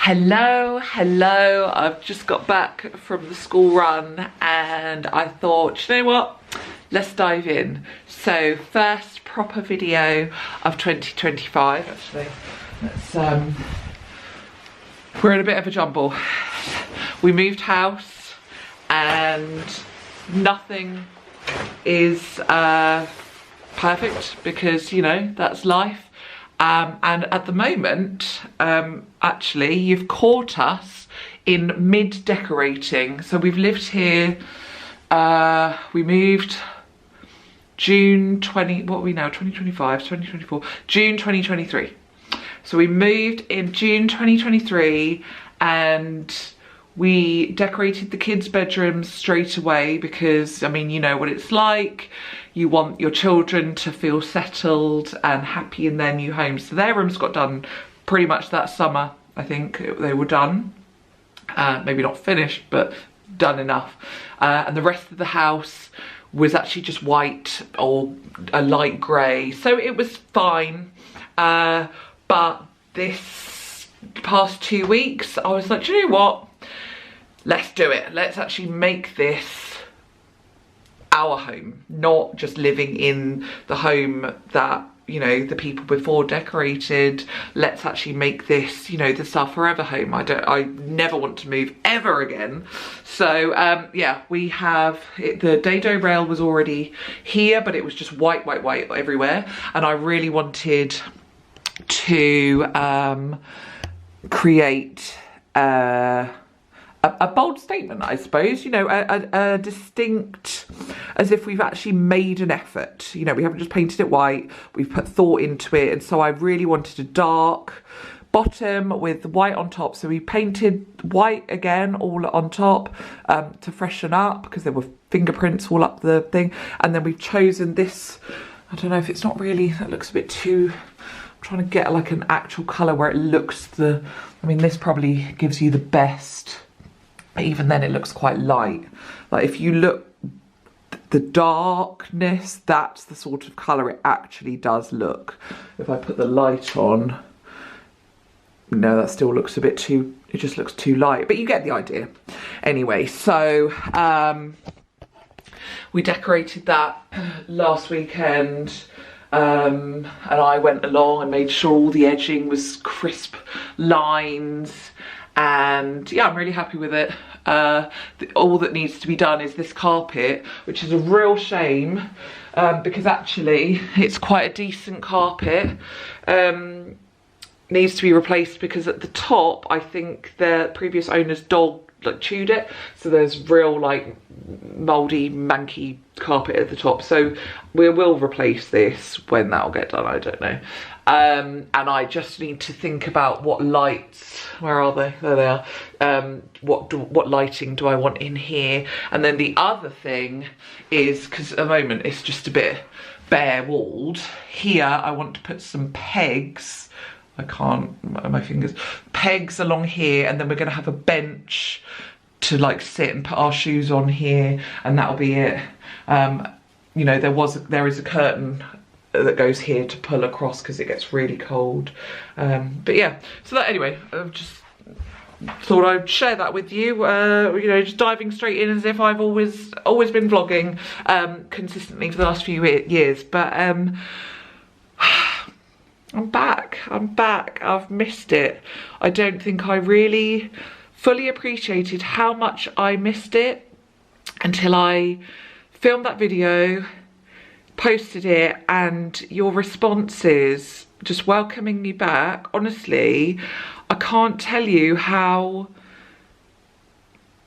Hello, I've just got back from the school run and I thought, you know what, let's dive in. So first proper video of 2025, actually. We're in a bit of a jumble. We moved house and nothing is perfect because, you know, that's life. And at the moment, actually, you've caught us in mid-decorating. So we've lived here, we moved June 2023. So we moved in June 2023 and we decorated the kids' bedrooms straight away because, I mean, you know what it's like. You want your children to feel settled and happy in their new home. So their rooms got done pretty much that summer. I think they were done. Maybe not finished, but done enough. And the rest of the house was actually just white or a light grey. So it was fine. But this past 2 weeks, I was like, do you know what? Let's do it. Let's actually make this our home, not just living in the home that, you know, the people before decorated. Let's actually make this, you know, this our forever home. I never want to move ever again. So yeah, we have the dado rail was already here, but it was just white everywhere, and I really wanted to create a bold statement, I suppose, you know, a distinct, as if we've actually made an effort. You know, we haven't just painted it white, we've put thought into it. And so I really wanted a dark bottom with white on top. So we painted white again, all on top, to freshen up because there were fingerprints all up the thing. And then we've chosen this, I don't know if it's not really, that looks a bit too, I'm trying to get like an actual colour where it looks I mean, this probably gives you the best. Even then it looks quite light. Like if you look, the darkness, that's the sort of colour it actually does look. If I put the light on, no, that still looks a bit too, it just looks too light, but you get the idea. Anyway, so we decorated that last weekend. And I went along and made sure all the edging was crisp lines. And yeah, I'm really happy with it. All that needs to be done is this carpet, which is a real shame because actually it's quite a decent carpet. Needs to be replaced because at the top, I think the previous owner's dog like chewed it, so there's real like mouldy, manky carpet at the top. So we will replace this when that'll get done, I don't know. And I just need to think about what lights, where are they? There they are. What lighting do I want in here? And then the other thing is, because at the moment it's just a bit bare walled, here I want to put some pegs. I can't, my fingers, pegs along here, and then we're going to have a bench to like sit and put our shoes on here, and that'll be it. You know, there is a curtain that goes here to pull across because it gets really cold. But yeah, so that anyway, I've just thought I'd share that with you. You know, just diving straight in as if I've always been vlogging consistently for the last few years. But I'm back, I've missed it. I don't think I really fully appreciated how much I missed it until I filmed that video, posted it, and your responses just welcoming me back. Honestly, I can't tell you how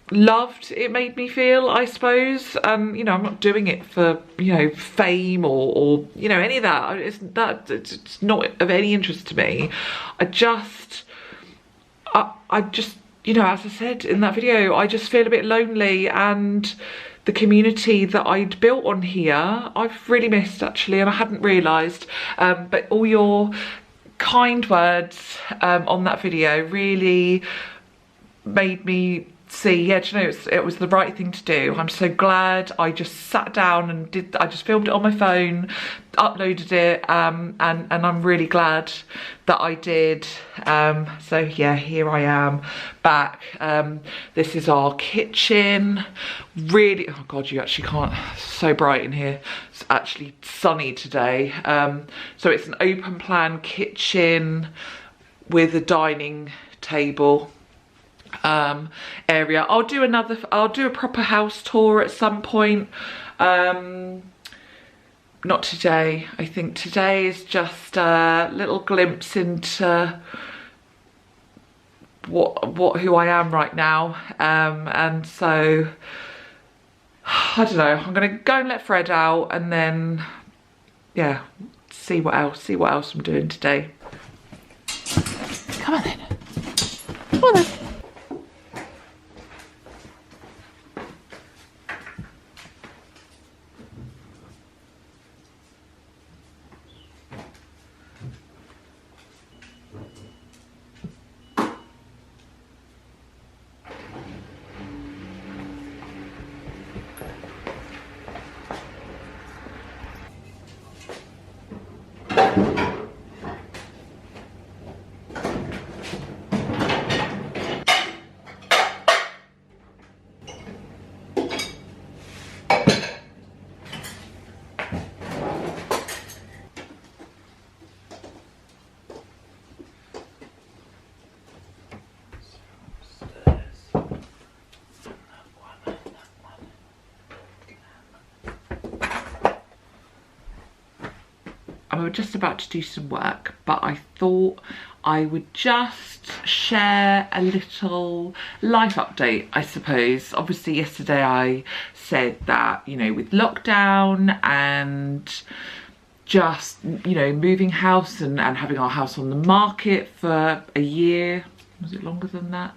loved it made me feel, I suppose. You know, I'm not doing it for, you know, fame or you know, any of that. It's not of any interest to me. I just, you know, as I said in that video, I just feel a bit lonely, and the community that I'd built on here, I've really missed actually, and I hadn't realised. But all your kind words on that video really made me see, yeah, do you know, it was the right thing to do. I'm so glad I just sat down and I just filmed it on my phone, uploaded it, and I'm really glad that I did. So yeah, here I am back. This is our kitchen. Really, oh God, you actually can't, it's so bright in here. It's actually sunny today. So it's an open plan kitchen with a dining table area. I'll do a proper house tour at some point. Not today. I think today is just a little glimpse into who I am right now. And so I don't know, I'm gonna go and let Fred out and then yeah, see what else I'm doing today. Come on then. Come on then. I was just about to do some work, but I thought I would just share a little life update, I suppose. Obviously yesterday I said that, you know, with lockdown and just, you know, moving house and having our house on the market for a year. Was it longer than that?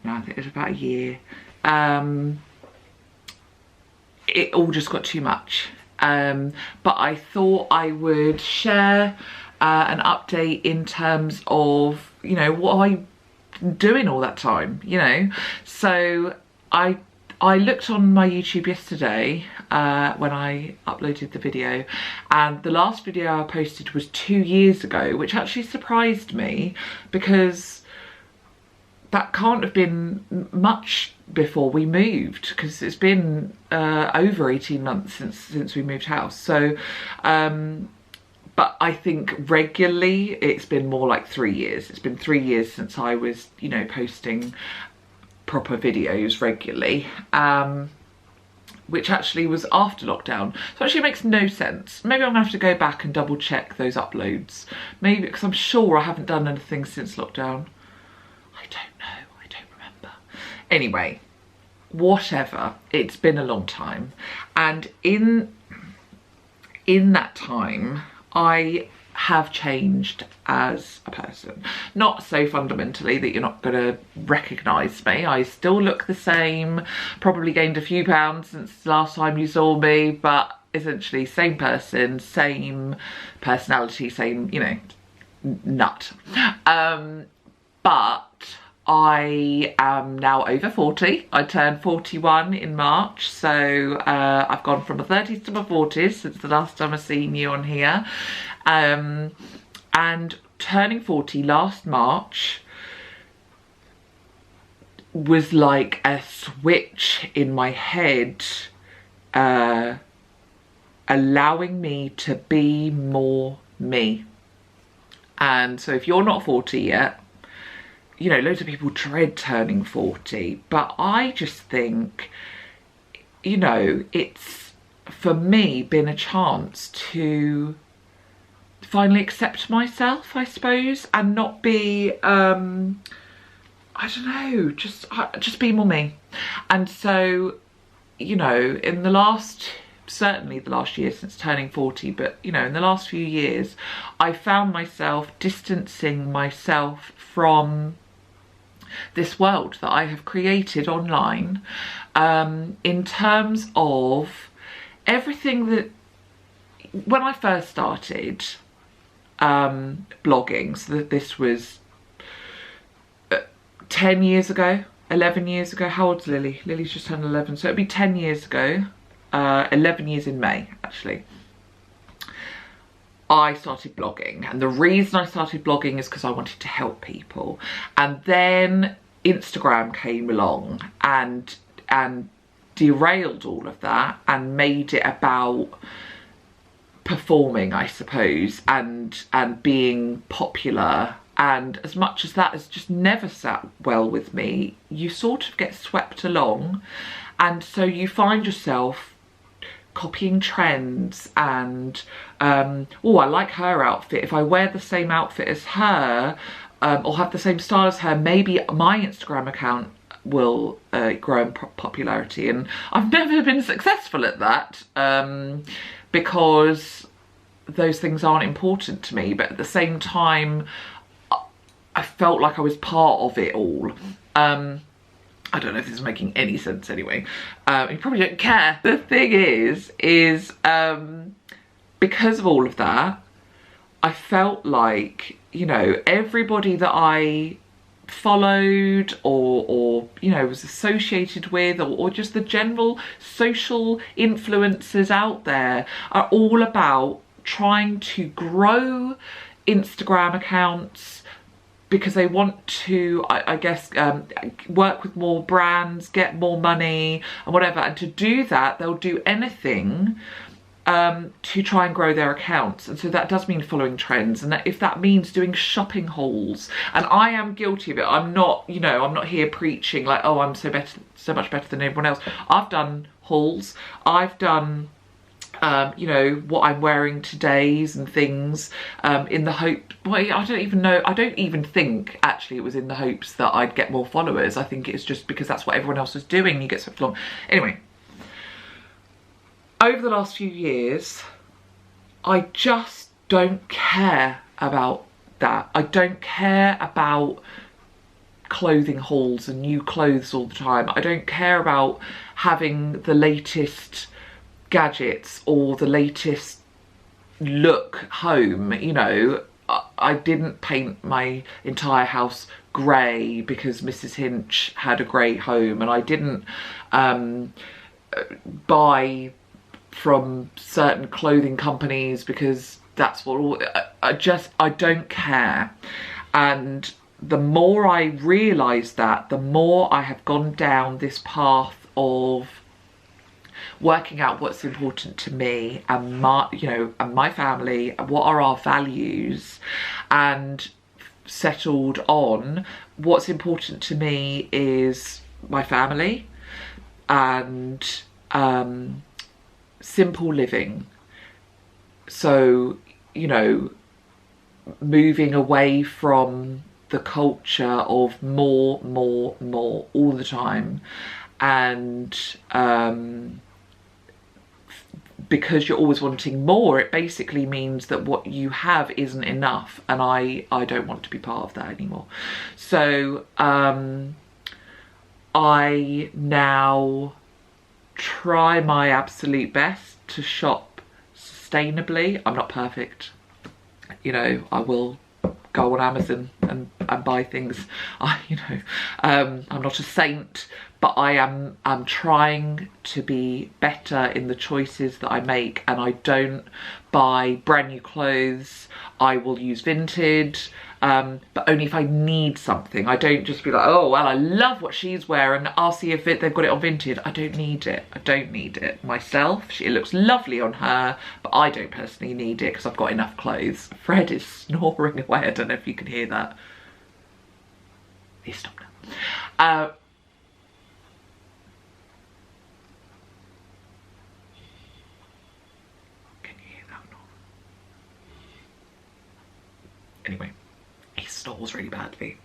No, I think it was about a year. It all just got too much. But I thought I would share an update in terms of, you know, what I doing all that time, you know. So I looked on my YouTube yesterday when I uploaded the video, and the last video I posted was 2 years ago, which actually surprised me because that can't have been much before we moved, because it's been over 18 months since we moved house. So but I think regularly it's been more like 3 years. It's been 3 years since I was, you know, posting proper videos regularly, which actually was after lockdown. So actually makes no sense. Maybe I'm gonna have to go back and double check those uploads. Maybe, because I'm sure I haven't done anything since lockdown. I don't know, I don't remember. Anyway, whatever, it's been a long time. And in that time, I have changed as a person. Not so fundamentally that you're not gonna recognise me. I still look the same, probably gained a few pounds since the last time you saw me, but essentially same person, same personality, same, you know, nut. But I am now over 40. I turned 41 in March, so I've gone from my 30s to my 40s since the last time I've seen you on here. And turning 40 last March was like a switch in my head, allowing me to be more me. And so if you're not 40 yet, you know, loads of people dread turning 40, but I just think, you know, it's, for me, been a chance to finally accept myself, I suppose, and not be, I don't know, just be more me. And so, you know, in the last, certainly the last year since turning 40, but, you know, in the last few years, I found myself distancing myself from this world that I have created online, in terms of everything that, when I first started blogging, so that this was 10 years ago, 11 years ago. How old's Lily? Lily's just turned 11, so it'll be 10 years ago. 11 years in May, actually. I started blogging, and the reason I started blogging is because I wanted to help people. And then Instagram came along and derailed all of that and made it about performing, I suppose, and being popular. And as much as that has just never sat well with me, you sort of get swept along, and so you find yourself copying trends and oh, I like her outfit, if I wear the same outfit as her or have the same style as her, maybe my Instagram account will grow in popularity. And I've never been successful at that because those things aren't important to me, but at the same time I felt like I was part of it all. I don't know if this is making any sense anyway. You probably don't care. The thing is because of all of that, I felt like, you know, everybody that I followed or you know, was associated with, or just the general social influencers out there are all about trying to grow Instagram accounts because they want to, I guess, work with more brands, get more money and whatever. And to do that, they'll do anything to try and grow their accounts. And so that does mean following trends. And that, if that means doing shopping hauls, and I am guilty of it. I'm not, you know, I'm not here preaching like, oh, I'm so much better than everyone else. I've done hauls. I've done you know, what I'm wearing today's and things in the hope, well, I don't even know, I don't even think actually it was in the hopes that I'd get more followers. I think it's just because that's what everyone else was doing, you get swept along. Anyway, over the last few years, I just don't care about that. I don't care about clothing hauls and new clothes all the time. I don't care about having the latest gadgets or the latest look home. You know, I didn't paint my entire house grey because Mrs. Hinch had a grey home, and I didn't buy from certain clothing companies because that's what all, I don't care. And the more I realise that, the more I have gone down this path of working out what's important to me and my, you know, and my family, and what are our values, and settled on what's important to me is my family and simple living. So, you know, moving away from the culture of more all the time, and because you're always wanting more, it basically means that what you have isn't enough, and I don't want to be part of that anymore. So I now try my absolute best to shop sustainably. I'm not perfect, you know, I will go on Amazon and buy things. I'm not a saint, but I'm trying to be better in the choices that I make, and I don't buy brand new clothes. I will use vintage, but only if I need something. I don't just be like, oh well, I love what she's wearing, I'll see if they've got it on Vinted. I don't need it. I don't need it myself. It looks lovely on her, but I don't personally need it because I've got enough clothes. Fred is snoring away. I don't know if you can hear that. Please stop now. Can you hear that or not? Anyway, he snores really badly.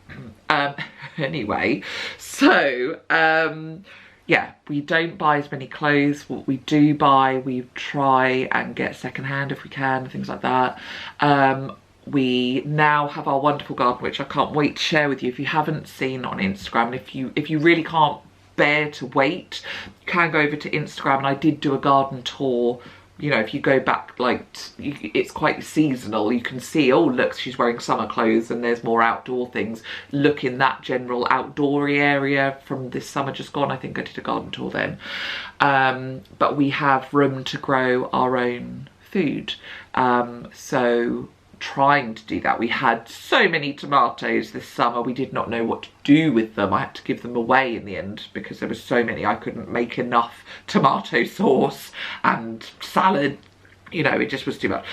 Anyway, so yeah, we don't buy as many clothes. What we do buy, we try and get secondhand if we can, things like that. We now have our wonderful garden, which I can't wait to share with you. If you haven't seen on Instagram, and if you really can't bear to wait, you can go over to Instagram, and I did do a garden tour you know, if you go back, like, it's quite seasonal. You can see, oh, look, she's wearing summer clothes and there's more outdoor things. Look in that general outdoory area from this summer just gone. I think I did a garden tour then. But we have room to grow our own food. So trying to do that. We had so many tomatoes this summer, we did not know what to do with them. I had to give them away in the end because there were so many. I couldn't make enough tomato sauce and salad, you know, it just was too much.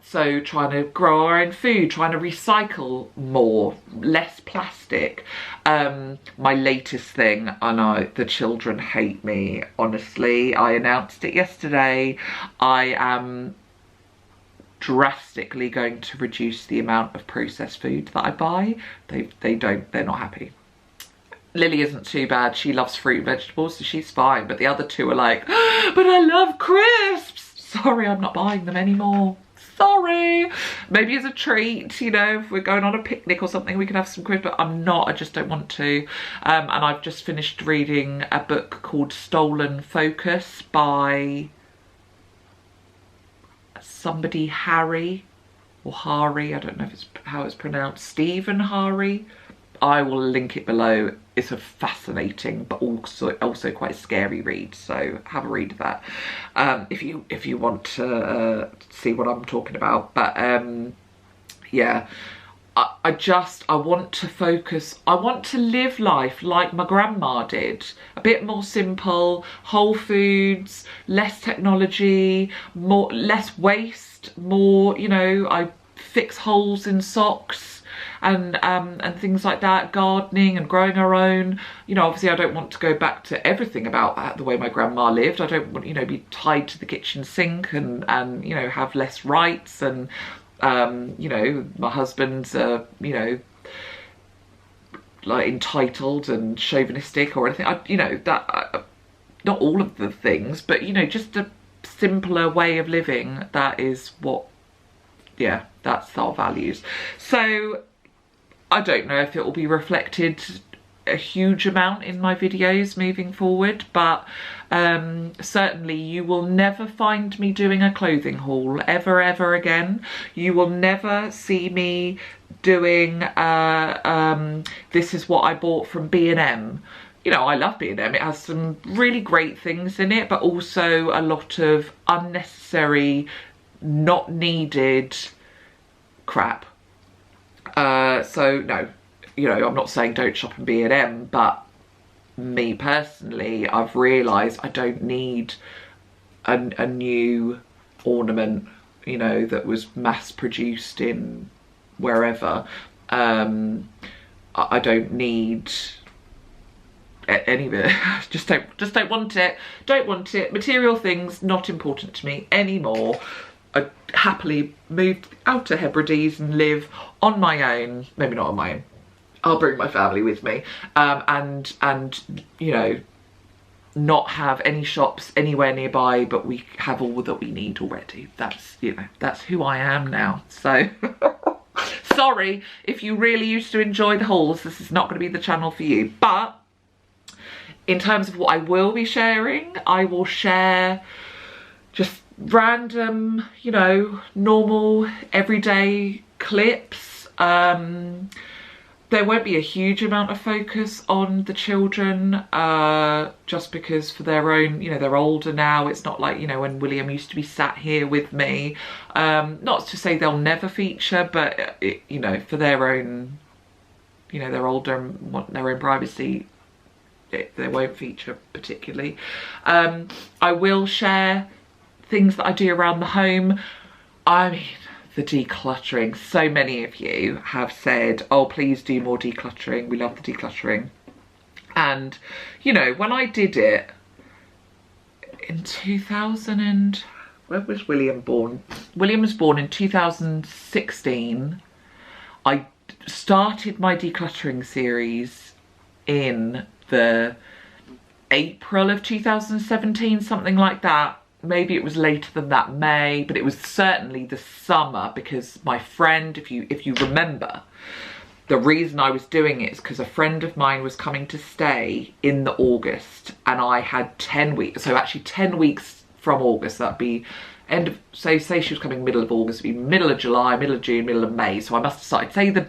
So trying to grow our own food, trying to recycle more, less plastic. My latest thing, I know the children hate me, honestly. I announced it yesterday. I am drastically going to reduce the amount of processed food that I buy. They're not happy. Lily isn't too bad. She loves fruit and vegetables, so she's fine. But the other two are like, oh, but I love crisps. Sorry, I'm not buying them anymore. Sorry. Maybe as a treat, you know, if we're going on a picnic or something, we can have some crisps, but I'm not. I just don't want to. And I've just finished reading a book called Stolen Focus by somebody Harry or Hari, I don't know if it's how it's pronounced, Stephen Hari. I will link it below. It's a fascinating but also quite scary read, so have a read of that if you want to see what I'm talking about. But yeah, I want to focus. I want to live life like my grandma did. A bit more simple, whole foods, less technology, less waste, more, you know, I fix holes in socks and things like that, gardening and growing our own. You know, obviously I don't want to go back to everything about the way my grandma lived. I don't want, you know, be tied to the kitchen sink and you know, have less rights and you know, my husband's, you know, like entitled and chauvinistic or anything. You know, that, not all of the things, but, you know, just a simpler way of living. That is what, yeah, that's our values. So I don't know if it will be reflected a huge amount in my videos moving forward, but certainly you will never find me doing a clothing haul ever again. You will never see me doing this is what I bought from B&M. You know, I love B&M. It has some really great things in it, but also a lot of unnecessary, not needed crap. So no, you know, I'm not saying don't shop in B&M, but me personally, I've realised I don't need a new ornament, you know, that was mass produced in wherever. I don't need any of it. just don't want it. Don't want it. Material things not important to me anymore. I happily move to the Outer Hebrides and live on my own. Maybe not on my own. I'll bring my family with me, and you know, not have any shops anywhere nearby, but we have all that we need already. That's, you know, that's who I am now. So sorry if you really used to enjoy the hauls, this is not going to be the channel for you. But in terms of what I will be sharing, I will share just random, you know, normal everyday clips. There won't be a huge amount of focus on the children, just because for their own, you know, they're older now. It's not like, you know, when William used to be sat here with me. Not to say they'll never feature, but, you know, for their own, you know, they're older and want their own privacy, they won't feature particularly. I will share things that I do around the home. I mean, the decluttering. So many of you have said, oh, please do more decluttering. We love the decluttering. And, you know, when I did it in 2000 and... when was William born? William was born in 2016. I started my decluttering series in the April of 2017, something like that. Maybe it was later than that, May, but it was certainly the summer, because my friend, if you remember, the reason I was doing it is because a friend of mine was coming to stay in the August, and I had 10 weeks, so actually 10 weeks from August. That'd be end of, say she was coming middle of August, it'd be middle of July, middle of June, middle of May. So I must have started, say the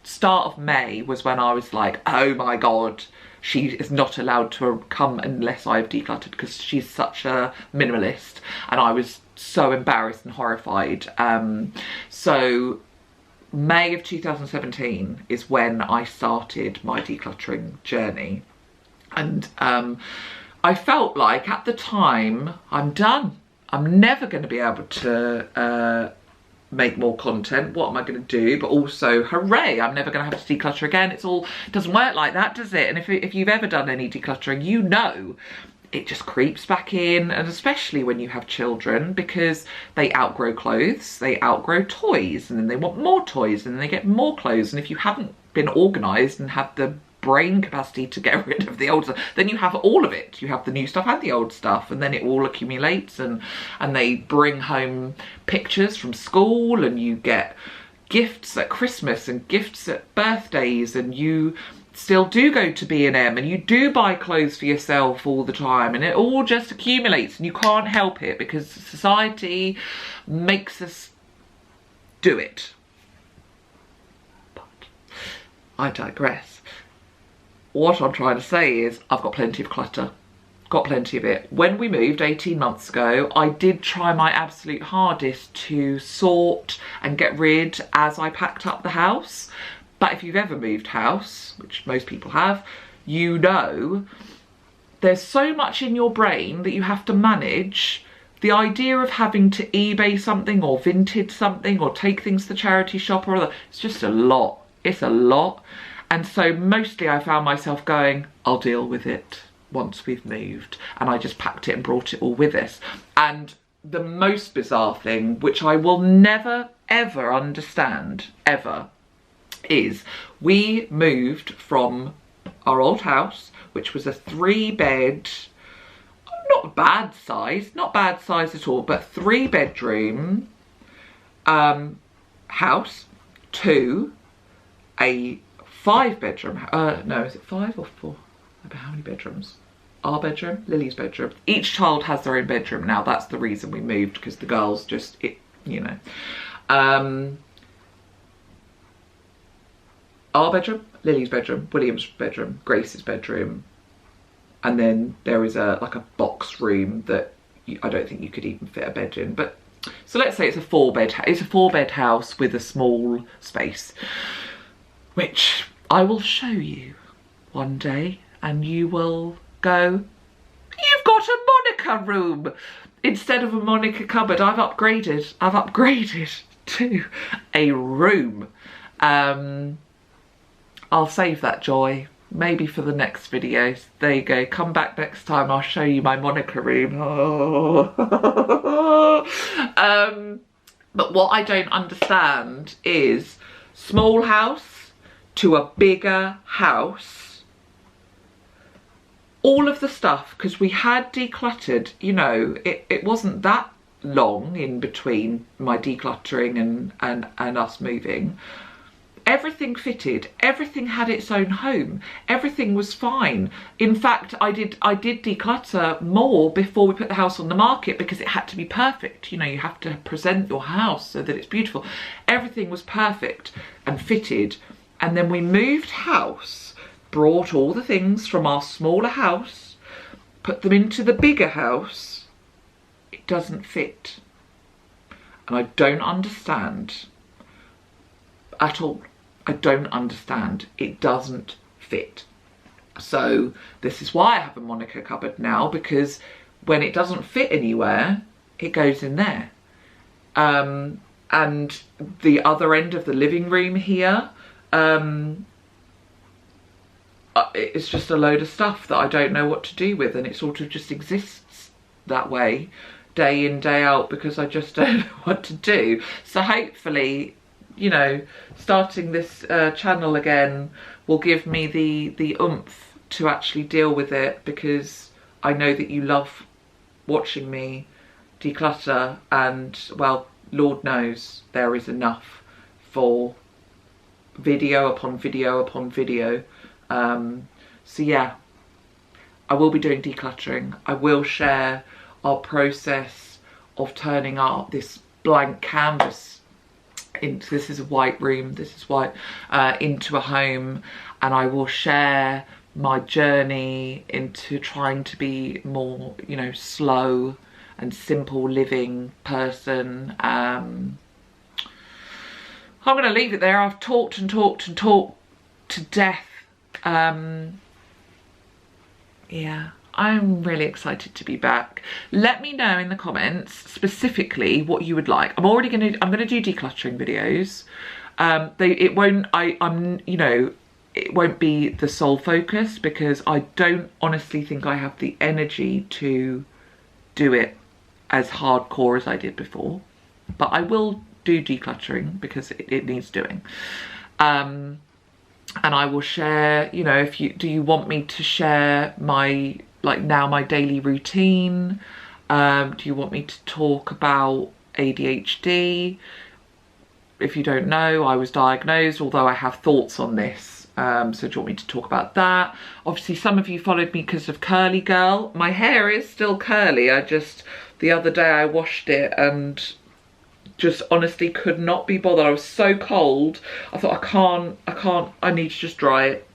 start of May was when I was like, oh my God, she is not allowed to come unless I've decluttered, because she's such a minimalist. And I was so embarrassed and horrified. So May of 2017 is when I started my decluttering journey. And I felt like at the time, I'm done. I'm never going to be able to make more content. What am I going to do? But also, hooray, I'm never going to have to declutter again. It doesn't work like that, does it? And if you've ever done any decluttering, you know it just creeps back in, and especially when you have children, because they outgrow clothes, they outgrow toys, and then they want more toys, and then they get more clothes. And if you haven't been organised and have the brain capacity to get rid of the old stuff, then you have all of it. You have the new stuff and the old stuff, and then it all accumulates, and they bring home pictures from school, and you get gifts at Christmas and gifts at birthdays, and you still do go to B&M, and you do buy clothes for yourself all the time, and it all just accumulates, and you can't help it because society makes us do it. But I digress. What I'm trying to say is I've got plenty of clutter, got plenty of it. When we moved 18 months ago, I did try my absolute hardest to sort and get rid as I packed up the house. But if you've ever moved house, which most people have, you know there's so much in your brain that you have to manage. The idea of having to eBay something or vintage something or take things to the charity shop or other, it's just a lot. It's a lot. And so mostly I found myself going, I'll deal with it once we've moved. And I just packed it and brought it all with us. And the most bizarre thing, which I will never, ever understand, ever, is we moved from our old house, which was a 3-bed, not bad size at all, but 3-bedroom house, to a 5-bedroom, no, is it 5 or 4? How many bedrooms? Our bedroom, Lily's bedroom. Each child has their own bedroom now. That's the reason we moved, because the girls just, you know. Our bedroom, Lily's bedroom, William's bedroom, Grace's bedroom, and then there is like a box room that I don't think you could even fit a bed in. But so let's say it's a 4-bed house with a small space, which I will show you one day, and you will go, you've got a Monica room instead of a Monica cupboard. I've upgraded to a room. I'll save that joy, maybe for the next video. There you go, come back next time, I'll show you my Monica room. Oh. But what I don't understand is small house to a bigger house. All of the stuff, because we had decluttered, you know, it wasn't that long in between my decluttering and us moving. Everything fitted, everything had its own home, everything was fine. In fact, I did declutter more before we put the house on the market, because it had to be perfect. You know, you have to present your house so that it's beautiful. Everything was perfect and fitted. And then we moved house, brought all the things from our smaller house, put them into the bigger house. It doesn't fit. And I don't understand at all. I don't understand. It doesn't fit. So this is why I have a Monica cupboard now, because when it doesn't fit anywhere, it goes in there. And the other end of the living room here, it's just a load of stuff that I don't know what to do with, and it sort of just exists that way day in, day out, because I just don't know what to do. So hopefully, you know, starting this channel again will give me the oomph to actually deal with it, because I know that you love watching me declutter, and well, Lord knows there is enough for video upon video upon video. So yeah, I will be doing decluttering. I will share our process of turning up this blank canvas into, this is a white room, this is white, into a home, and I will share my journey into trying to be more, you know, slow and simple living person. I'm going to leave it there. I've talked and talked and talked to death. Yeah, I'm really excited to be back. Let me know in the comments specifically what you would like. I'm going to do decluttering videos. It won't be the sole focus, because I don't honestly think I have the energy to do it as hardcore as I did before. But I will do decluttering because it needs doing. And I will share, you know, do you want me to share my, like, now my daily routine? Do you want me to talk about ADHD? If you don't know, I was diagnosed, although I have thoughts on this. So do you want me to talk about that? Obviously, some of you followed me because of Curly Girl. My hair is still curly. The other day I washed it and just honestly could not be bothered. I was so cold. I thought, I need to just dry it.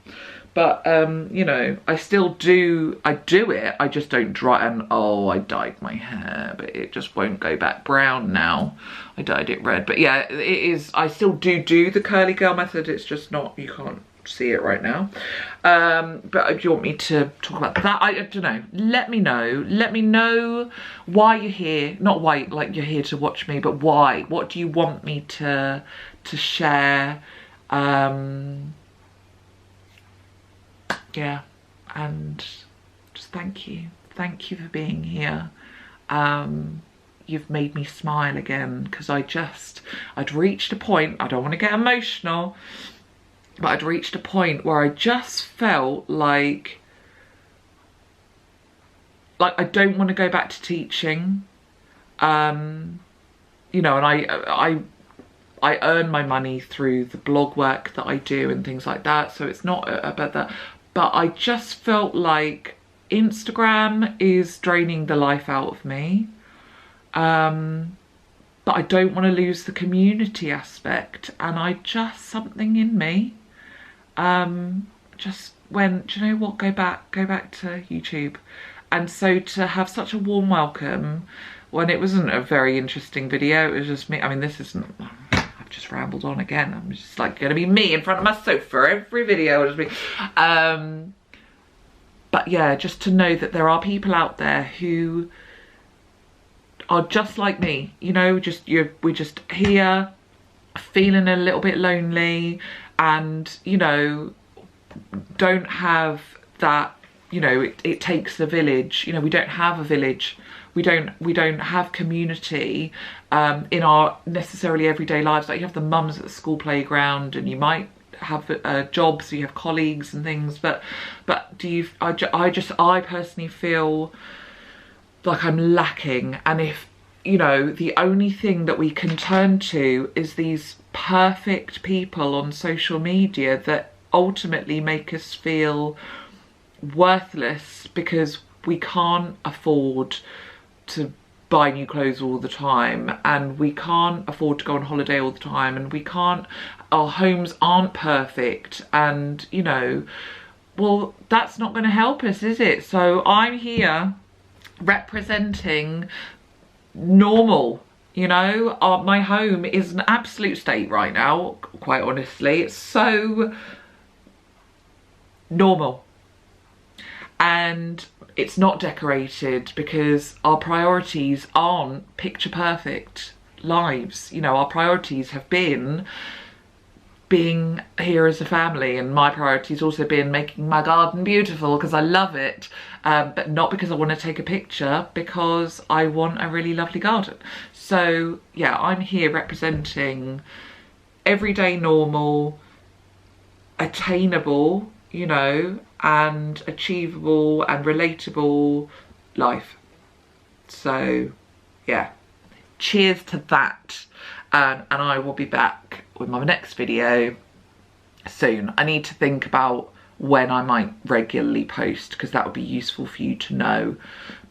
But, you know, I do it. I just don't dry, and oh, I dyed my hair, but it just won't go back brown now. I dyed it red. But yeah, it is, I still do the Curly Girl method. It's just not, you can't see it right now. But do you want me to talk about that? I don't know. Let me know why you're here. Not why, like, you're here to watch me, but why. What do you want me to share? Yeah, and just thank you for being here. You've made me smile again, because I'd reached a point, I don't want to get emotional, but I'd reached a point where I just felt like I don't want to go back to teaching. You know, and I earn my money through the blog work that I do and things like that, so it's not about that. But I just felt like Instagram is draining the life out of me. But I don't want to lose the community aspect, and something in me just went, do you know what, go back to YouTube. And so to have such a warm welcome when it wasn't a very interesting video, it was just me. I mean, this isn't, I've just rambled on again. I'm just like gonna be me in front of my sofa every video. I'll just be, but yeah, just to know that there are people out there who are just like me, you know, we're just here feeling a little bit lonely, and, you know, don't have that, you know, it takes a village. You know, we don't have a village. We don't have community in our necessarily everyday lives. Like, you have the mums at the school playground, and you might have jobs, so you have colleagues and things, but I personally feel like I'm lacking. And if, you know, the only thing that we can turn to is these perfect people on social media that ultimately make us feel worthless because we can't afford to buy new clothes all the time, and we can't afford to go on holiday all the time, and our homes aren't perfect, and, you know, well, that's not going to help us, is it? So I'm here representing normal. You know, my home is an absolute state right now, quite honestly. It's so normal. And it's not decorated because our priorities aren't picture perfect lives. You know, our priorities have been being here as a family, and my priority's also been making my garden beautiful because I love it, but not because I want to take a picture, because I want a really lovely garden. So yeah, I'm here representing everyday normal, attainable, you know, and achievable and relatable life. So yeah, cheers to that. And I will be back with my next video soon. I need to think about when I might regularly post, because that would be useful for you to know.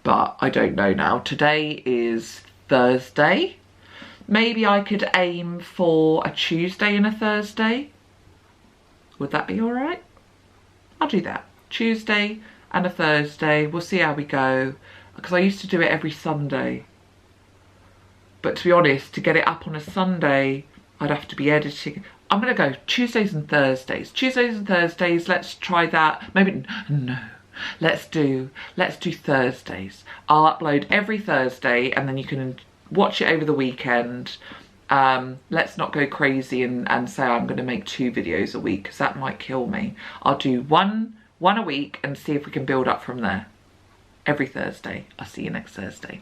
but I don't know now. Today is Thursday. Maybe I could aim for a Tuesday and a Thursday. Would that be all right? I'll do that. Tuesday and a Thursday. We'll see how we go. Because I used to do it every Sunday. But to be honest, to get it up on a Sunday, I'd have to be editing. I'm going to go Tuesdays and Thursdays. Tuesdays and Thursdays, let's try that. Maybe, no. Let's do Thursdays. I'll upload every Thursday and then you can watch it over the weekend. Let's not go crazy and say I'm going to make 2 videos a week, because that might kill me. I'll do one a week and see if we can build up from there. Every Thursday. I'll see you next Thursday.